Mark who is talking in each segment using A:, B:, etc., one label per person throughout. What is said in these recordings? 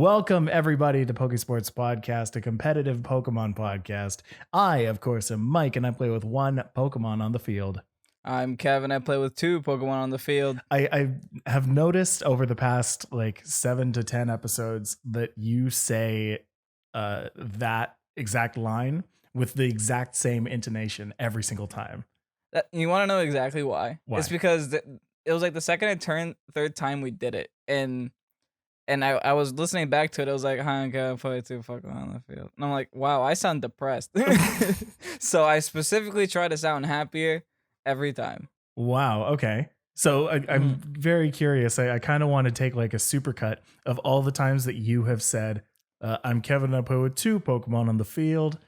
A: Welcome, everybody, to Pokesports Podcast, a competitive Pokemon podcast. I, of course, am Mike, and I play with one Pokemon on the field.
B: I'm Kevin. I play with two Pokemon on the field.
A: I have noticed over the past 7 to 10 episodes that you say that exact line with the exact same intonation every single time.
B: You want to know exactly why?
A: Why?
B: It's because it was like the second and third time we did it, and I was listening back to it. I was like, "Hi, I'm Kevin. Play two Pokemon on the field," and I'm like, "Wow, I sound depressed." So I specifically try to sound happier every time.
A: Wow. Okay. So I'm very curious. I kind of want to take like a supercut of all the times that you have said, I'm Kevin, I play with two Pokemon on the field,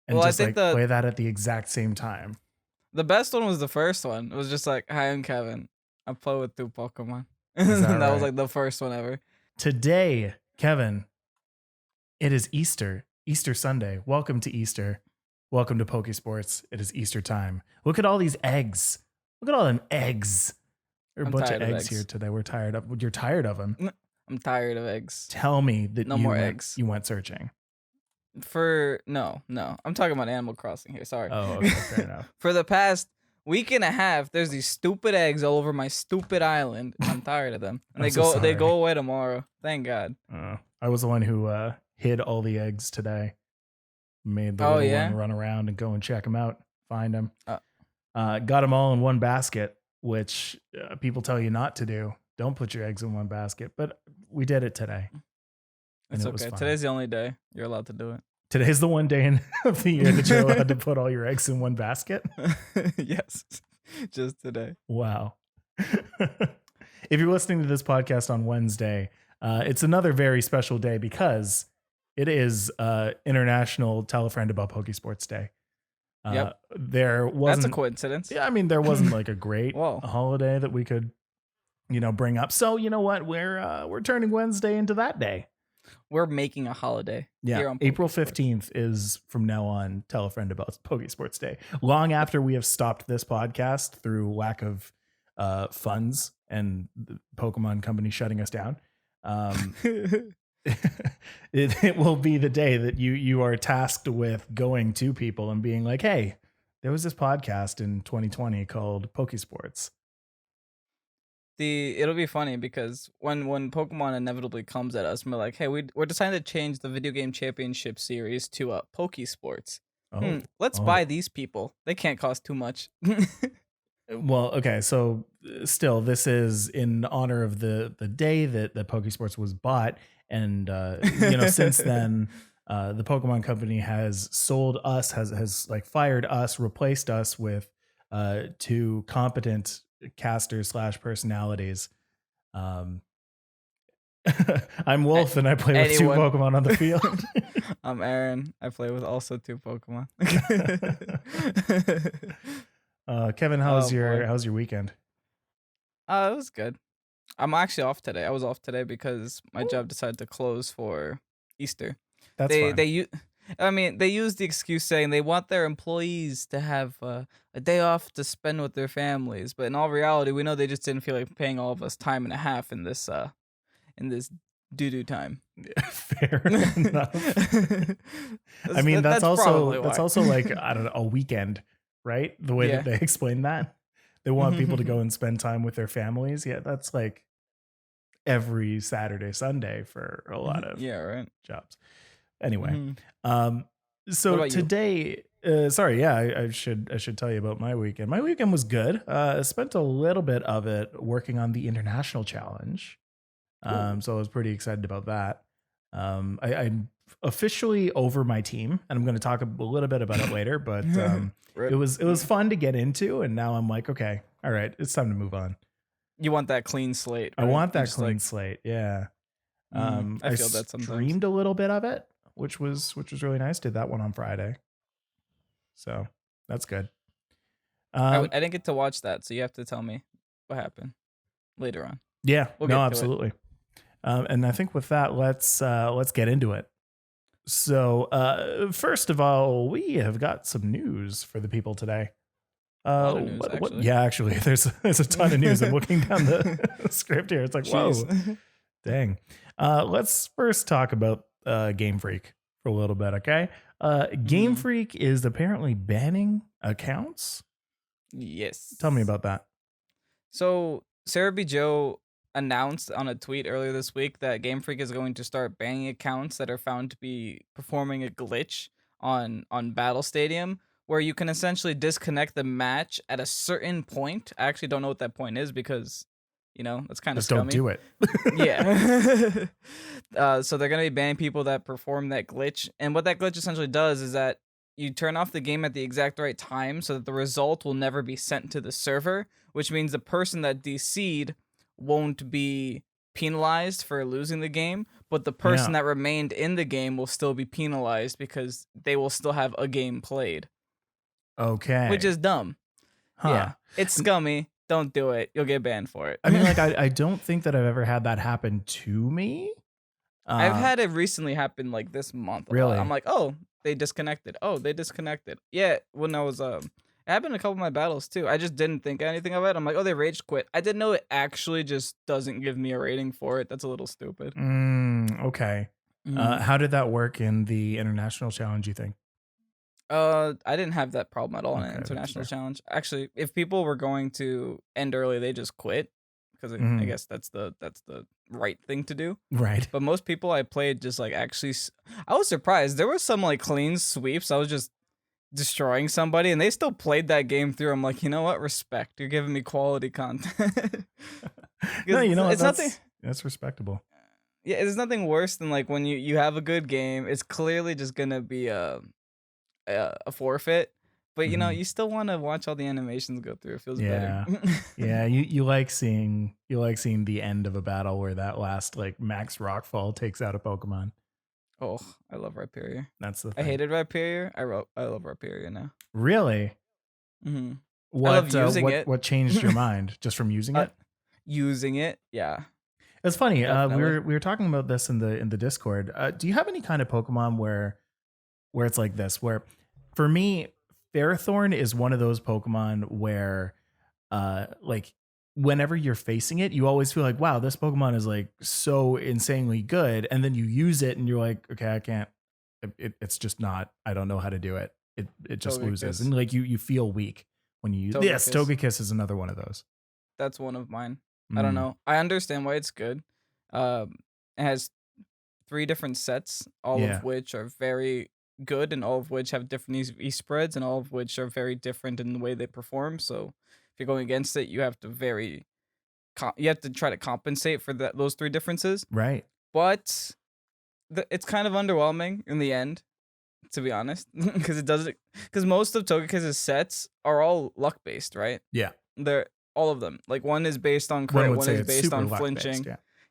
A: and
B: Well,
A: just play that at the exact same time.
B: The best one was the first one. It was just like, "Hi, I'm Kevin. I play with two Pokemon."
A: Is that
B: That was
A: right?
B: like the first one ever.
A: Today, Kevin, it is Easter Sunday. Welcome to Easter. Welcome to Pokesports. It is Easter time. Look at all these eggs. Look at all them eggs. There are a bunch of eggs here today. We're tired of. You're tired of them.
B: I'm tired of eggs.
A: Tell me that
B: No more eggs.
A: You went searching.
B: No. I'm talking about Animal Crossing here. Sorry.
A: Oh, okay, fair enough.
B: For the past week and a half, there's these stupid eggs all over my stupid island. I'm tired of them. And they go away tomorrow. Thank God.
A: I was the one who hid all the eggs today. Made the little one run around and go and check them out, find them. Got them all in one basket, which people tell you not to do. Don't put your eggs in one basket, but we did it today.
B: It's okay. Today's the only day you're allowed to do it.
A: Today's the one day of the year that you're allowed to put all your eggs in one basket?
B: Yes, just today.
A: Wow. If you're listening to this podcast on Wednesday, it's another very special day because it is International Tell a Friend About Pokesports Day.
B: Yep.
A: That's
B: a coincidence.
A: Yeah, I mean, there wasn't like a great
B: Whoa.
A: holiday that we could, bring up. So you know what? We're turning Wednesday into that day.
B: We're making a holiday.
A: Yeah,
B: here on
A: April 15th is from now on Tell a Friend About Pokesports Day. Long after we have stopped this podcast through lack of funds and the Pokemon company shutting us down. It will be the day that you are tasked with going to people and being like, hey, there was this podcast in 2020 called Pokesports.
B: It'll be funny because when Pokemon inevitably comes at us and we're like, hey, we're deciding to change the video game championship series to Pokesports. Let's buy these people. They can't cost too much.
A: Well, okay, so still, this is in honor of the day that Pokesports was bought, and since then, the Pokemon company has sold us, has like fired us, replaced us with two competent casters / personalities. I'm Wolf, and I play with two Pokemon on the field.
B: I'm Aaron. I play with also two Pokemon.
A: Kevin, how's your weekend?
B: It was good. I'm actually off today. I was off today because my job decided to close for Easter.
A: That's fine.
B: They use the excuse saying they want their employees to have a day off to spend with their families, but in all reality, we know they just didn't feel like paying all of us time and a half in this doo-doo time.
A: Fair enough. I mean, that's also like, I don't know, a weekend, right? The way that they explain that. They want people to go and spend time with their families. Yeah, that's like every Saturday, Sunday for a lot of jobs. Anyway, so today, I should tell you about my weekend. My weekend was good. I spent a little bit of it working on the international challenge. So I was pretty excited about that. I'm officially over my team, and I'm going to talk a little bit about it later, but it was fun to get into, and now I'm like, okay, all right, it's time to move on.
B: You want that clean slate, right?
A: I want that clean slate. Yeah.
B: I feel that sometimes.
A: Streamed a little bit of it, which was really nice. Did that one on Friday. So that's good.
B: I didn't get to watch that, so you have to tell me what happened later on.
A: Yeah, absolutely. And I think with that, let's get into it. So first of all, we have got some news for the people today.
B: A lot of news, actually.
A: Yeah, actually, there's a ton of news. I'm looking down the script here. It's like, whoa. Dang. Let's first talk about Game Freak for a little bit, okay? Game Freak is apparently banning accounts.
B: Yes.
A: Tell me about that.
B: So Sarah B. Joe announced on a tweet earlier this week that Game Freak is going to start banning accounts that are found to be performing a glitch on Battle Stadium, where you can essentially disconnect the match at a certain point. I actually don't know what that point is because, that's kind of scummy.
A: Just don't do it.
B: Yeah. So they're going to be banning people that perform that glitch. And what that glitch essentially does is that you turn off the game at the exact right time so that the result will never be sent to the server, which means the person that DC'd won't be penalized for losing the game, but the person that remained in the game will still be penalized because they will still have a game played.
A: Okay.
B: Which is dumb. Huh. Yeah. It's scummy. Don't do it. You'll get banned for it.
A: I mean, like, I don't think that I've ever had that happen to me.
B: I've had it recently happen like this month.
A: Really?
B: I'm like, oh, they disconnected. Oh, they disconnected. Yeah, when I was it happened in a couple of my battles too. I just didn't think anything of it. I'm like, oh, they rage quit. I didn't know it actually just doesn't give me a rating for it. That's a little stupid.
A: Okay. How did that work in the international challenge, you think?
B: I didn't have that problem at all in an international challenge. Actually, if people were going to end early, they just quit because I guess that's the right thing to do.
A: Right.
B: But most people I played just like actually, I was surprised. There were some like clean sweeps. I was just destroying somebody and they still played that game through. I'm like, you know what? Respect. You're giving me quality content.
A: No, you know what? That's respectable.
B: Yeah, there's nothing worse than like when you have a good game. It's clearly just gonna be a forfeit, but you still want to watch all the animations go through. It feels better.
A: Yeah, you like seeing the end of a battle where that last like max rockfall takes out a Pokemon.
B: Oh, I love Rhyperior.
A: That's the thing.
B: I hated Rhyperior. I love Rhyperior now.
A: Really?
B: Mm-hmm.
A: What, I love using it. What changed your mind just from using it?
B: Using it, yeah.
A: It's funny. We were talking about this in the Discord. Do you have any kind of Pokemon where it's like this? Where for me, Ferrothorn is one of those Pokemon where, like, whenever you're facing it, you always feel like, wow, this Pokemon is like so insanely good. And then you use it and you're like, okay, I can't, it's just not, I don't know how to do it. It just loses. And like you feel weak when you use it. Yes, Togekiss is another one of those.
B: That's one of mine. I don't know. I understand why it's good. It has 3 different sets, all of which are very good and all of which have different E-spreads and all of which are very different in the way they perform. So if you're going against it, you have to try to compensate for those 3 differences.
A: Right.
B: But it's kind of underwhelming in the end, to be honest, because most of Togekiss's sets are all luck based, right?
A: Yeah.
B: They're all of them. Like one is based on crit, one is based on flinching.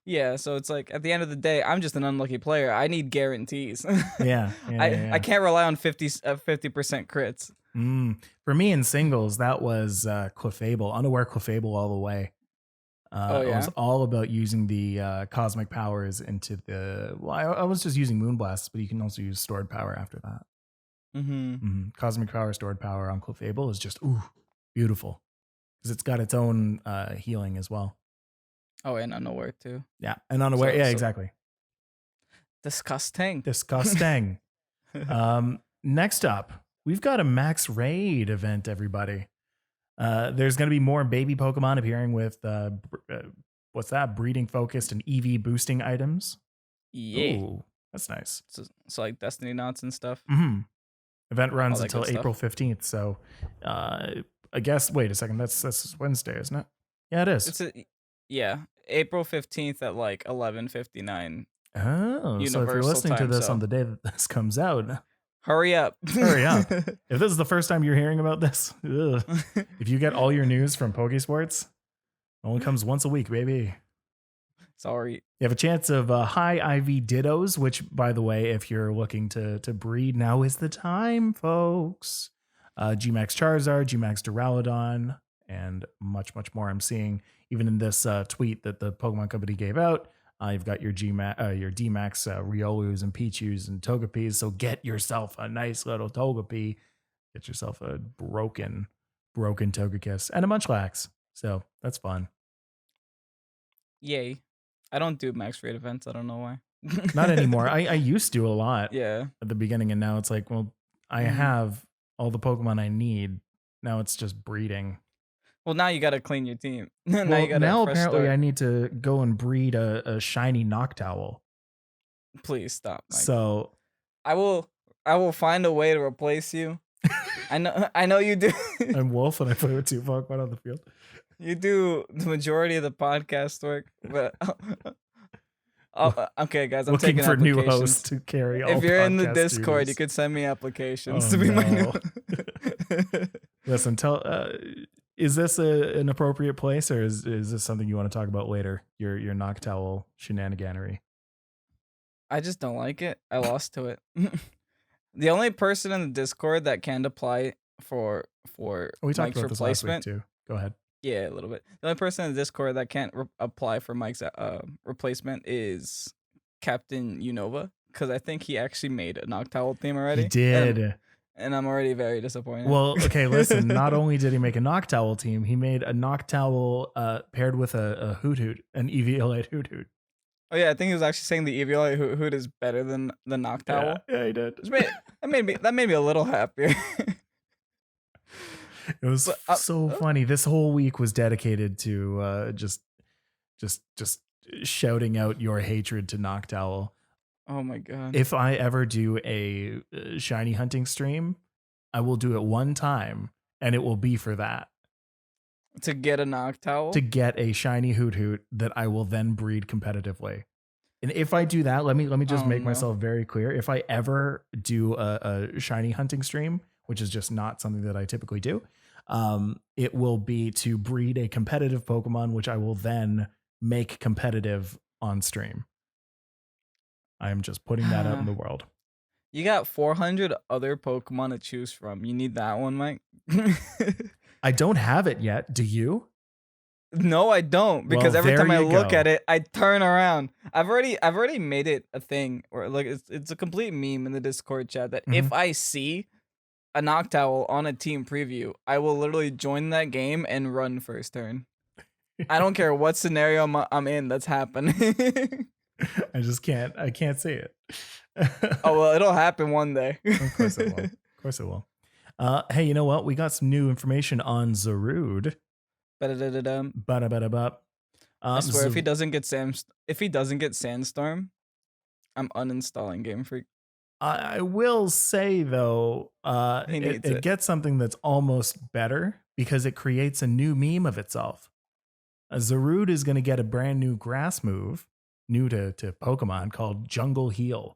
B: Yeah, so it's like at the end of the day, I'm just an unlucky player. I need guarantees. I can't rely on 50% crits.
A: For me in singles, that was Clefable, Unaware Clefable all the way. It was all about using the cosmic powers into the. Well, I was just using Moonblast, but you can also use stored power after that. Cosmic power, stored power on Clefable is just beautiful because it's got its own healing as well.
B: Oh, and Unaware too.
A: Yeah, and Unaware. Exactly.
B: Disgusting.
A: Next up, we've got a Max Raid event, everybody. There's going to be more baby Pokemon appearing with what's that? Breeding focused and EV boosting items.
B: Yeah.
A: Ooh, that's nice.
B: So like Destiny Knots and stuff.
A: Event runs until April 15th. So I guess, wait a second. That's Wednesday, isn't it? Yeah, it is.
B: April 15th at like 11:59.
A: Oh, so if you're listening to this on the day that this comes out,
B: hurry up.
A: If this is the first time you're hearing about this, if you get all your news from Pokésports, it only comes once a week, baby.
B: Sorry.
A: You have a chance of high IV Dittos, which, by the way, if you're looking to breed, now is the time, folks. Gmax Charizard, Gmax Duraludon, and much, much more. I'm seeing even in this tweet that the Pokemon Company gave out. You've got your your D-Max Riolus and Pichus and Togepis. So get yourself a nice little Togepi. Get yourself a broken Togekiss and a Munchlax. So that's fun.
B: Yay. I don't do max raid events. I don't know why.
A: Not anymore. I used to a lot.
B: Yeah.
A: At the beginning, and now it's like, well, I have all the Pokemon I need. Now it's just breeding.
B: Well, now you got to clean your team.
A: Now apparently I need to go and breed a shiny Noctowl.
B: Please stop, Mike.
A: So
B: I will find a way to replace you. I know you do.
A: I'm Wolf and I play with 2 Pokemon on the field.
B: You do the majority of the podcast work, but okay, guys, I'm
A: looking
B: taking
A: for new
B: applications.
A: hosts to carry all.
B: If you're in the Discord,
A: duties.
B: you could send me applications to be my new.
A: Listen, is this an appropriate place, or is this something you want to talk about later? Your Noctowl shenaniganery.
B: I just don't like it. I lost to it. The only person in the Discord that can apply for
A: we talked
B: Mike's
A: about this last week too. Go ahead.
B: Yeah, a little bit. The only person in the Discord that can't apply for Mike's replacement is Captain Unova, because I think he actually made a Noctowl theme already.
A: He did.
B: And I'm already very disappointed.
A: Well, okay, listen. Not only did he make a Noctowl team, he made a Noctowl paired with a Hoot, an EVLite Hoot.
B: Oh yeah, I think he was actually saying the EVLite Hoot is better than the Noctowl.
A: Yeah, he did.
B: That made me a little happier.
A: It was so funny. This whole week was dedicated to just shouting out your hatred to Noctowl.
B: Oh my god.
A: If I ever do a shiny hunting stream, I will do it one time, and it will be for that.
B: To get a Noctowl?
A: To get a shiny Hoot that I will then breed competitively. And if I do that, let me just make myself very clear. If I ever do a shiny hunting stream, which is just not something that I typically do, it will be to breed a competitive Pokemon, which I will then make competitive on stream. I am just putting that out in the world.
B: You got 400 other Pokemon to choose from. You need that one, Mike?
A: I don't have it yet. Do you?
B: No, I don't. Because every time I look at it, I turn around. I've already made it a thing where like it's a complete meme in the Discord chat that if I see a Noctowl on a team preview, I will literally join that game and run first turn. I don't care what scenario I'm in that's happening.
A: I can't see it.
B: Oh, well, it'll happen one day.
A: Of course it will. Of course it will. Hey, you know what? We got some new information on Zarude.
B: I swear, if he doesn't get Sandstorm, I'm uninstalling Game Freak.
A: I will say though, it gets something that's almost better because it creates a new meme of itself. Zarude is going to get a brand new grass move, new to Pokemon, called Jungle Heal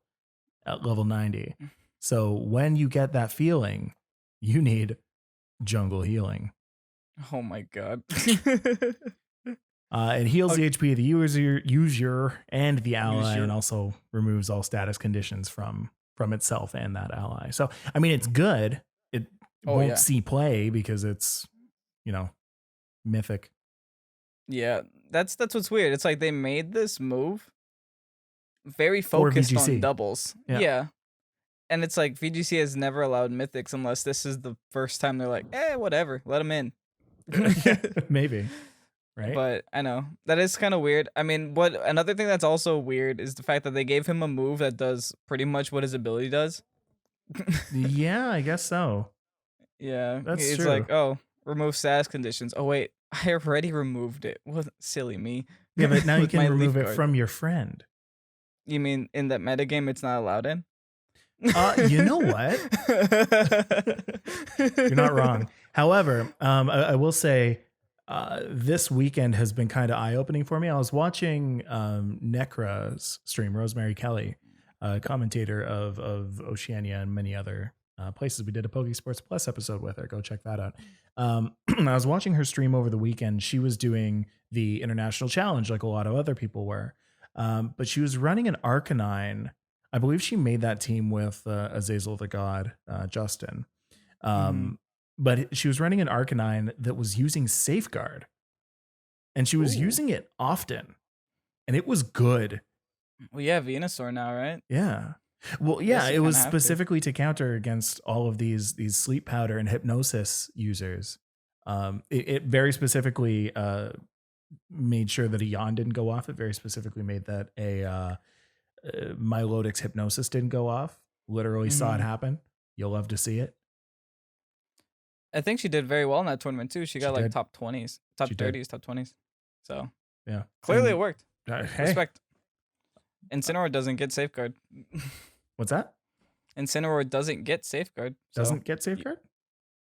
A: at level 90. So when you get that feeling, you need Jungle Healing.
B: Oh my god.
A: It heals the HP of the user and the ally, and also removes all status conditions from itself and that ally. So, I mean, it's good. It won't see play because it's, mythic.
B: Yeah, that's what's weird. It's like they made this move very focused on doubles. Yeah. And it's like VGC has never allowed mythics unless this is the first time they're like, whatever, let them in.
A: Maybe. Right.
B: But I know that is kind of weird. I mean, another thing that's also weird is the fact that they gave him a move that does pretty much what his ability does.
A: Yeah, I guess so.
B: Yeah,
A: that's
B: true. It's like, remove status conditions. Oh wait, I already removed it. What silly me.
A: Yeah, but now you can remove it from your friend.
B: You mean in that metagame it's not allowed in?
A: You know what? You're not wrong. However, I will say this weekend has been kind of eye-opening for me. I was watching Necra's stream, Rosemary Kelly, commentator of Oceania and many other places. We did a Pokésports Plus episode with her. Go check that out. I was watching her stream over the weekend. She was doing the International Challenge like a lot of other people were. But she was running an Arcanine. I believe she made that team with Azazel the God, Justin. But she was running an Arcanine that was using Safeguard. And she was using it often. And it was good.
B: Well, yeah, Venusaur now, right?
A: Yeah. Well, yeah, it was specifically to counter against all of these sleep powder and hypnosis users. It very specifically made sure that a yawn didn't go off. It very specifically made that a Milotic's hypnosis didn't go off. Literally saw it happen. You'll love to see it.
B: I think she did very well in that tournament too. She got like top 20s, top 30s, top 20s. So
A: yeah,
B: clearly it worked.
A: Hey.
B: Respect. Incineroar doesn't get safeguard.
A: What's that?
B: Incineroar doesn't get safeguard.
A: Doesn't get safeguard?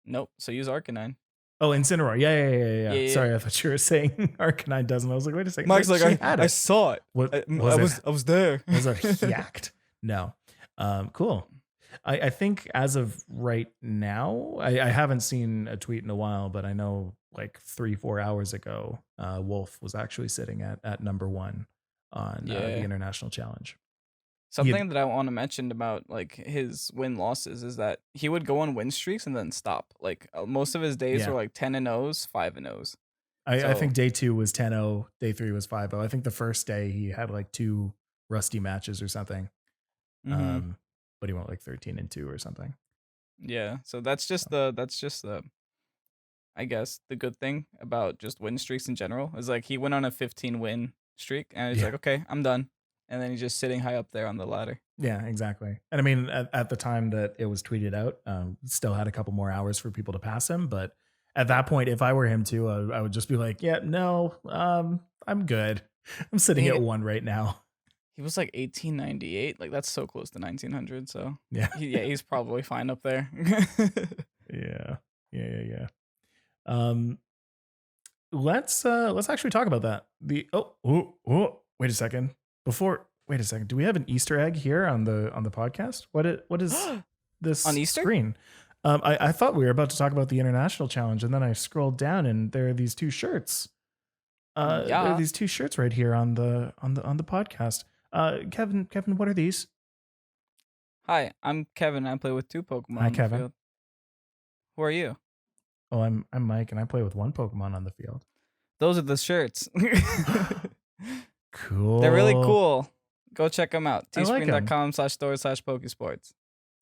B: Nope. So use Arcanine.
A: Oh, Incineroar. Yeah. Sorry, I thought you were saying Arcanine doesn't. I was like, wait a second.
B: Mike's like, I saw it. I was there.
A: Was it yacked? No. Cool. I think as of right now, I haven't seen a tweet in a while, but I know like 3-4 hours ago, Wolf was actually sitting at number 1 on the International Challenge.
B: Something that I want to mention about like his win losses is that he would go on win streaks and then stop. Like most of his days were like 10-0s, 5-0s.
A: I think day 2 was 10-0, day 3 was 5-0. I think the first day he had like 2 rusty matches or something. But he went like 13-2 or something.
B: Yeah, so that's just the I guess the good thing about just win streaks in general is like he went on a 15 win streak and he's like, okay, I'm done. And then he's just sitting high up there on the ladder.
A: Yeah, exactly. And I mean, at the time that it was tweeted out, still had a couple more hours for people to pass him. But at that point, if I were him too, I would just be like, yeah, no, I'm good. I'm sitting at 1 right now.
B: He was like 1898. Like that's so close to 1900. So
A: yeah,
B: he's probably fine up there.
A: Yeah. Let's actually talk about that. Wait a second. Wait a second. Do we have an Easter egg here on the podcast? What is this
B: on Easter
A: screen? I thought we were about to talk about the International Challenge, and then I scrolled down, and there are these 2 shirts. There are these 2 shirts right here on the podcast. Kevin, what are these?
B: Hi, I'm Kevin. I play with 2 Pokemon.
A: Hi, Kevin.
B: Field. Who are you?
A: Oh, I'm Mike, and I play with 1 Pokemon on the field.
B: Those are the shirts.
A: Cool.
B: They're really cool. Go check them out. teespring.com/store/Pokesports.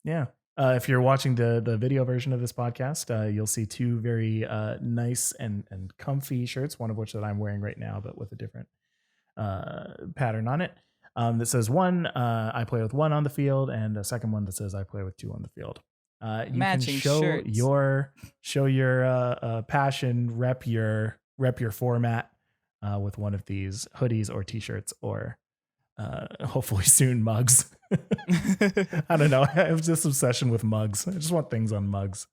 A: Yeah. If you're watching the video version of this podcast, you'll see 2 very nice and comfy shirts, one of which that I'm wearing right now, but with a different pattern on it. That says 1, I play with 1 on the field, and a second one that says I play with 2 on the field. You
B: Matching
A: can show
B: shirts.
A: your passion, rep your format with one of these hoodies or t-shirts or hopefully soon mugs. I don't know. I have this obsession with mugs. I just want things on mugs.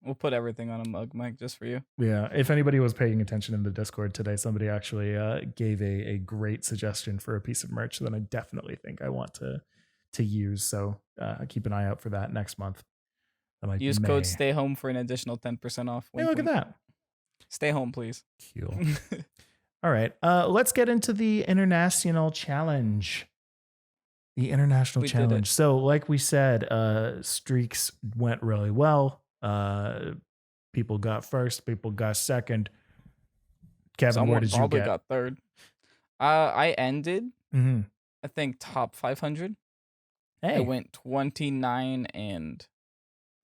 B: We'll put everything on a mug, Mike, just for you.
A: Yeah. If anybody was paying attention in the Discord today, somebody actually gave a great suggestion for a piece of merch that I definitely think I want to use. So keep an eye out for that next month.
B: Use code Stay Home for an additional 10% off.
A: Hey, look at that.
B: Stay home, please.
A: Cool. All right. Let's get into the International Challenge. The International Challenge. So like we said, streaks went really well. People got first, people got second. Kevin, where did you get?
B: Got third. I ended, I think, top 500.
A: Hey.
B: I went 29 and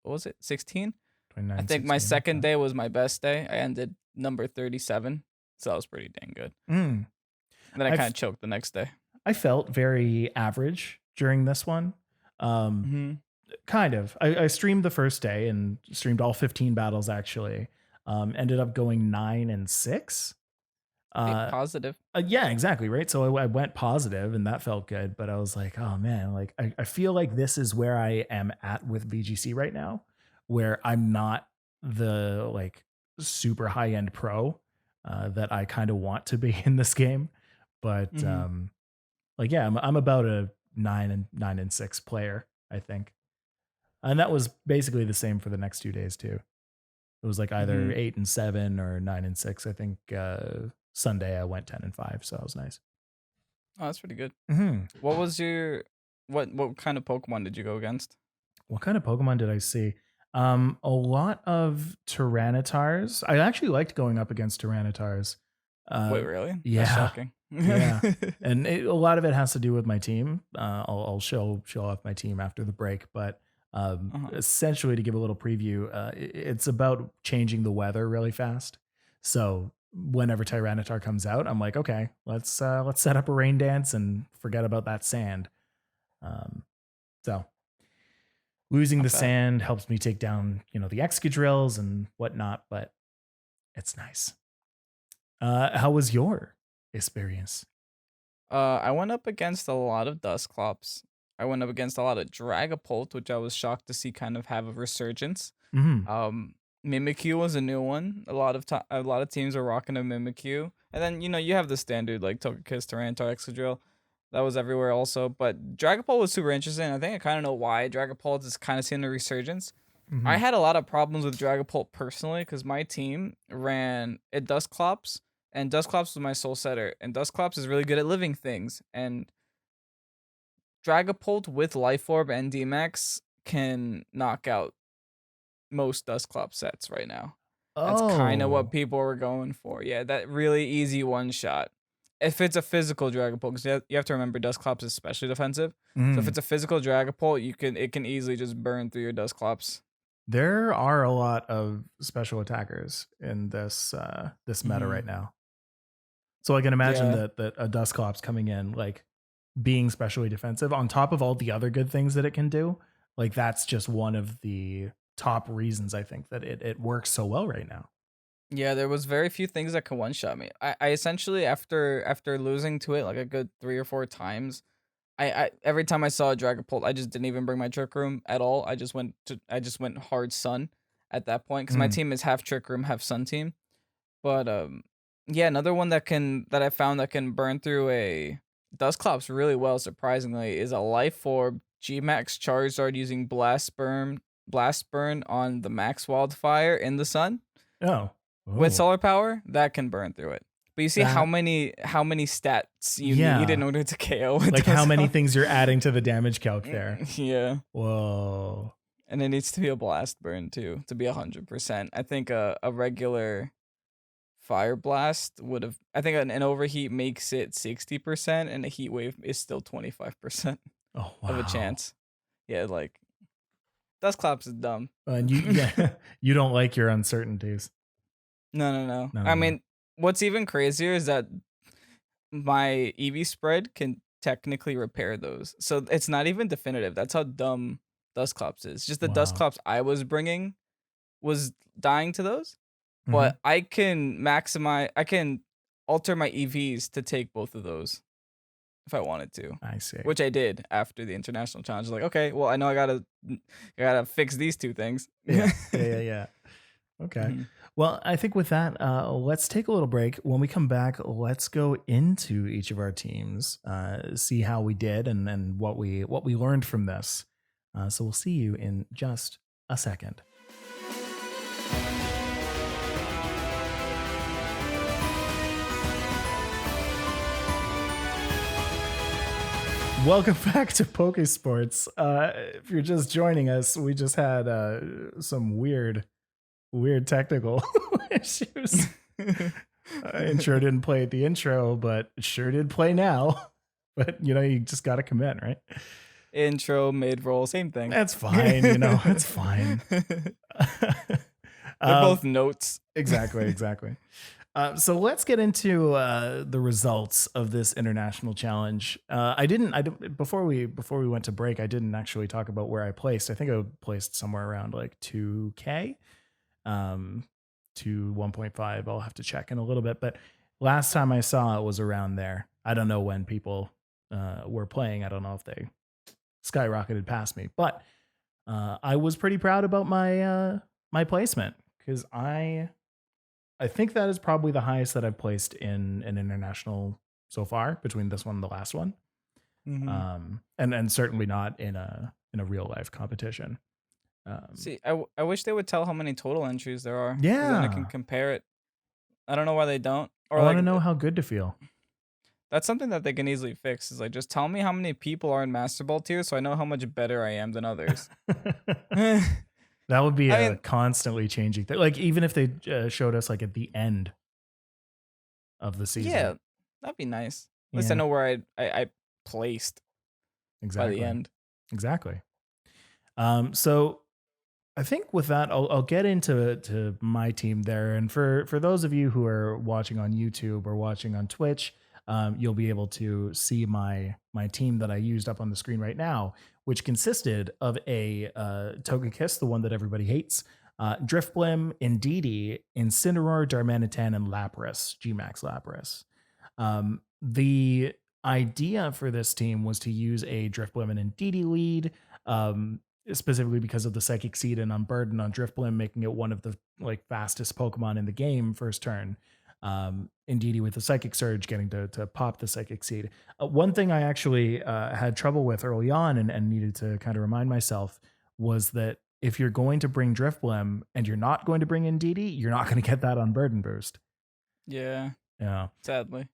B: what was it? 16?
A: 29,
B: I think
A: 16,
B: my second day was my best day. I ended number 37. So that was pretty dang good. And then I kind of choked the next day.
A: I felt very average during this one. Kind of. I streamed the first day and streamed all 15 battles actually. Ended up going 9 and 6.
B: Positive.
A: Yeah, exactly. Right. So I went positive and that felt good. But I was like, oh man, like I feel like this is where I am at with VGC right now, where I'm not the like super high end pro that I kind of want to be in this game. But like, yeah, I'm about a 9 and 6 player, I think. And that was basically the same for the next 2 days too. It was like either 8 and 7 or 9 and 6. I think Sunday I went 10 and 5, so that was nice.
B: Oh, that's pretty good. What was your what kind of Pokemon did you go against?
A: What kind of Pokemon did I see? A lot of Tyrannitars. I actually liked going up against Tyrannitars.
B: Wait, really?
A: Yeah.
B: That's shocking.
A: Yeah. And a lot of it has to do with my team. I'll show off my team after the break, but essentially to give a little preview, it's about changing the weather really fast. So whenever Tyranitar comes out, I'm like, okay, let's set up a rain dance and forget about that sand. So losing the sand helps me take down, the Excadrills and whatnot, but it's nice. How was your experience?
B: I went up against a lot of Dusclops. I went up against a lot of Dragapult, which I was shocked to see kind of have a resurgence.
A: Mm-hmm.
B: Mimikyu was a new one. A lot of teams are rocking a Mimikyu, and then you have the standard like Togekiss, Tyranitar, Excadrill. That was everywhere also, but Dragapult was super interesting. I think I kind of know why Dragapult is kind of seeing a resurgence.
A: Mm-hmm.
B: I had a lot of problems with Dragapult personally because my team ran a Dusclops, and Dusclops was my soul setter, and Dusclops is really good at living things, and Dragapult with Life Orb and DMAX can knock out most Dusclops sets right now. That's kind of what people were going for. Yeah, that really easy one shot. If it's a physical Dragapult, because you have to remember Dusclops is especially defensive. So if it's a physical Dragapult, it can easily just burn through your Dusclops.
A: There are a lot of special attackers in this meta right now. So I can imagine that a Dusclops coming in, like being specially defensive on top of all the other good things that it can do. Like that's just one of the top reasons I think that it works so well right now.
B: Yeah, there was very few things that can one-shot me. I essentially after losing to it like a good 3 or 4 times, I every time I saw a Dragapult, I just didn't even bring my Trick Room at all. I just went hard Sun at that point because my team is half Trick Room, half Sun team. But yeah, another one that I found that can burn through a Dusclops really well, surprisingly, is a Life Orb G-Max Charizard using Blast Burn on the Max Wildfire in the sun.
A: Oh.
B: With solar power, that can burn through it. But you see how many stats you need in order to KO.
A: Like how many things you're adding to the damage calc there.
B: Yeah.
A: Whoa.
B: And it needs to be a blast burn too to be 100%. I think a regular Fire Blast would have. I think an overheat makes it 60%, and a heat wave is still 25% of a chance. Yeah, like Dusclops is dumb.
A: And you don't like your uncertainties.
B: No. I mean, what's even crazier is that my EV spread can technically repair those. So it's not even definitive. That's how dumb Dusclops is. Just the Dusclops I was bringing was dying to those. But I can alter my EVs to take both of those if I wanted to.
A: I see.
B: Which I did after the international challenge. Like, okay, well, I know I gotta fix these two things.
A: Yeah. Okay. Well, I think with that, let's take a little break. When we come back, let's go into each of our teams, see how we did and what we learned from this. So we'll see you in just a second. Welcome back to Pokésports. If you're just joining us, we just had some weird technical issues. Intro didn't play at the intro, but it sure did play now. But you just got to commit, right?
B: Intro, mid-roll, same thing.
A: That's fine. It's fine.
B: They're both notes.
A: Exactly. So let's get into the results of this international challenge. I didn't before we went to break, I didn't actually talk about where I placed. I think I placed somewhere around like 2K to 1.5. I'll have to check in a little bit, but last time I saw it was around there. I don't know when people were playing. I don't know if they skyrocketed past me, but I was pretty proud about my placement because I think that is probably the highest that I've placed in an international so far between this one and the last one. And certainly not in a real life competition.
B: See, I wish they would tell how many total entries there are.
A: Yeah.
B: Then I can compare it. I don't know why they don't.
A: Or I want to know how good to feel.
B: That's something that they can easily fix. Is like, just tell me how many people are in Master Ball tier so I know how much better I am than others.
A: That would be a constantly changing thing. Like even if they showed us like at the end of the season.
B: Yeah, that'd be nice. At least I know where I placed by the end.
A: Exactly. So I think with that, I'll get into my team there. And for those of you who are watching on YouTube or watching on Twitch, you'll be able to see my team that I used up on the screen right now, which consisted of a Togekiss, the one that everybody hates, Drifblim, Indeedee, Incineroar, Darmanitan, and Lapras, Gmax Lapras. The idea for this team was to use a Drifblim and Indeedee lead, specifically because of the Psychic Seed and Unburden on Drifblim, making it one of the like fastest Pokemon in the game first turn. Indeedee with the Psychic Surge, getting to pop the Psychic Seed. One thing I actually had trouble with early on and needed to kind of remind myself was that if you're going to bring Drifblim and you're not going to bring Indeedee, you're not going to get that Unburden boost.
B: Yeah.
A: Yeah.
B: Sadly.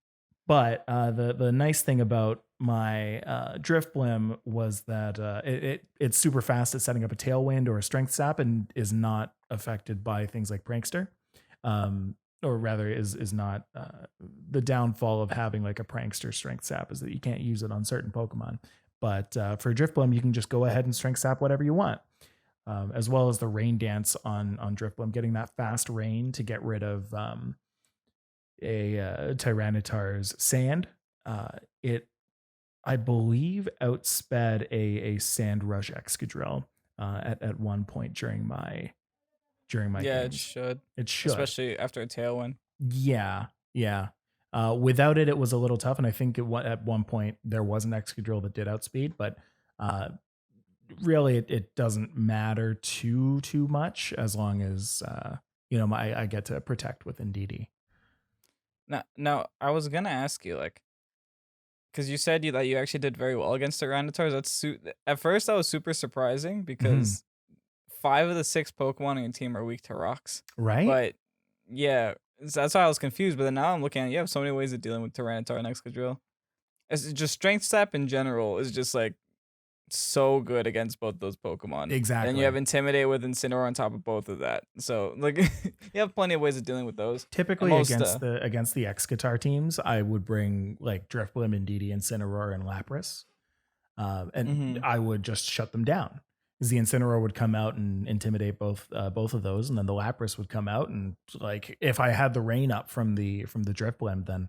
A: But the nice thing about my Drifblim was that it's super fast at setting up a Tailwind or a Strength Sap and is not affected by things like Prankster. Or rather is not the downfall of having like a Prankster Strength Sap is that you can't use it on certain Pokemon. But for Drifblim, you can just go ahead and Strength Sap whatever you want. As well as the Rain Dance on Drifblim, getting that fast rain to get rid of a Tyranitar's Sand. It, I believe, outsped a Sand Rush Excadrill at one point during my games. It should,
B: especially after a Tailwind.
A: Yeah. Without it, it was a little tough, and I think at one point there was an Excadrill that did outspeed, but really it doesn't matter too much as long as I get to protect with Indeedee.
B: Now I was gonna ask you, like, because you said that you actually did very well against Tyranitar. At first that was super surprising because 5 of the 6 Pokemon on your team are weak to rocks.
A: Right?
B: But yeah, that's why I was confused. But then now I'm looking at it, you have so many ways of dealing with Tyranitar and Excadrill. It's just Strength Sap in general is just like so good against both those Pokemon.
A: Exactly.
B: And you have Intimidate with Incineroar on top of both of that. So like you have plenty of ways of dealing with those.
A: Typically against the X-Guitar teams, I would bring like Drifblim, Indeedee, Incineroar, and Lapras. And I would just shut them down. Because the Incineroar would come out and intimidate both of those, and then the Lapras would come out and like if I had the rain up from the Drifblim, then